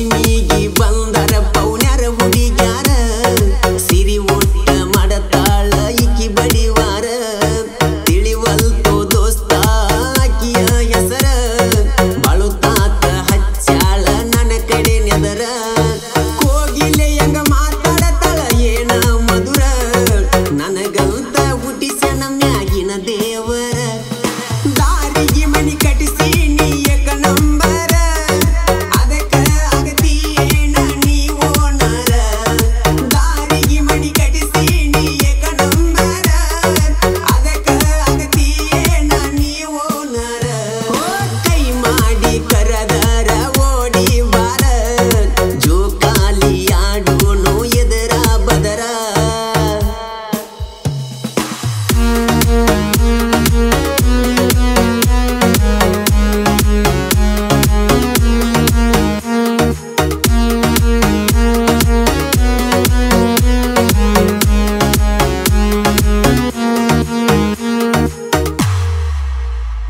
ಪಶ್ಚಿಮಿಗಿ ಬಂದರ ಪೌನ್ಯಾರ ಹುಡುಗ್ಯಾರ ಸಿರಿ ಒಟ್ಟ ಮಾಡತಾಳ ಇಕ್ಕಿ ಬಡಿವಾರ ತಿಳಿವಲ್ತೋ ದೋಸ್ತ ಆಕಿಯ ಹೆಸರ ಬಾಳುತ್ತಾತ ಹಚ್ಚಾಳ ನನ್ನ ಕಡೆ ನೆದರ ಕೋಗಿಲೆ ಹೆಂಗ ಮಾತಾಡತಾಳ ಏನ ಮಧುರ ನನಗಂತ ಹುಟ್ಟಿಸ್ಯಾನ ಮ್ಯಾಗಿನ ದೇವರ ದಾರಿಗೆ ಮನಿ ಕಟ್ಟಿಸಿ ನೀ ಏಕ ನಂಬರ ಅದಕ್ಕ ಆಗತೀಯೇನ ನೀ ಓನರ ದಾರಿಗೆ ಮನಿ ಕಟ್ಟಿಸಿ ನೀ ಏಕ ನಂಬರ ಅದಕ್ಕ ಆಗತೀಯೇನ ನೀ ಓನರ ಕೈ ಮಾಡಿ ಕರದರ ಓಡಿ ಬಾರ ಜೋಕಾಲಿ ಆಡೋನು ಎದರ ಬದರ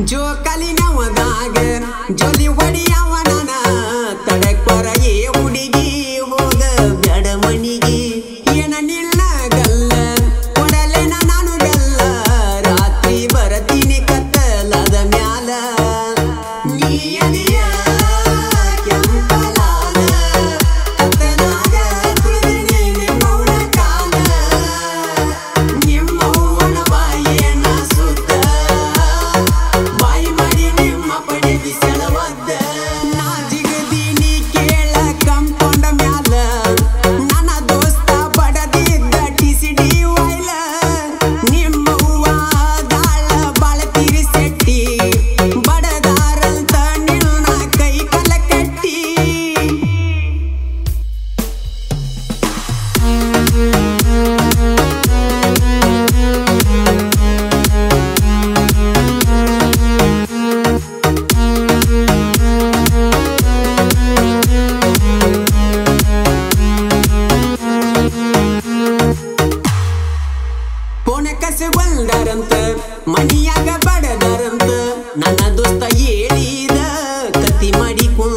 ಜೋಕಾಲಿ ನವದಾಗ ಜೋಲಿ ಹೊಡಿಯವ ನಾನ ತಡಕ್ವರ ಏ ಹುಡುಗಿ ಹೋಗ ಬ್ಯಾಡ ಮನಿಗಿ ಏನ ನಿಲ್ಲಗಲ್ಲ ಕೊಡಲೇನ ನಾನು ಬೆಲ್ಲ ರಾತ್ರಿ ಬರತೀನಿ ಕತ್ತಲಾದ ಮ್ಯಾಲ ನೀ ಅದಿಯ ಕೆಂಪಲಾದ ಕತ್ತಲಾಗ ಕುಳಿದಿನಿ ನಿಮ್ಮವನ ಕಾಲ ನಿಮ್ಮವನ ಬಾಯೇನ ಸುತ್ತ ಬಾಯಿ ಮಾಡಿ ನಿಮ್ಮ ಪಡೆ ಬಿಸಳವದ್ದ ನಾ ಜಿಗದೀನಿ ಕೇಳ ಕಂಪೌಂಡ ಮ್ಯಾಲ ನನ್ನ ದೋಸ್ತ ಬಡದಿದ್ದ ಟಿಸಿಡಿ ವೈಲ ನಿಮ್ಮವ್ವ ದಾಳ ಬಾಳ ತಿರಿಸೆಟ್ಟಿ ಬಡದಾರಂತ ನಿನ್ನ ಕೈ ಕಲ ಕಟ್ಟಿ ಪೋನೆ ಕಸೆ ಬಂದರಂತ ಮನಿಯಾಗ ಬಡದರಂತ ನನ್ನ ದೋಸ್ತ ಹೇಳಿದ ಕತಿ ಮಾಡಿಕೊಂಡ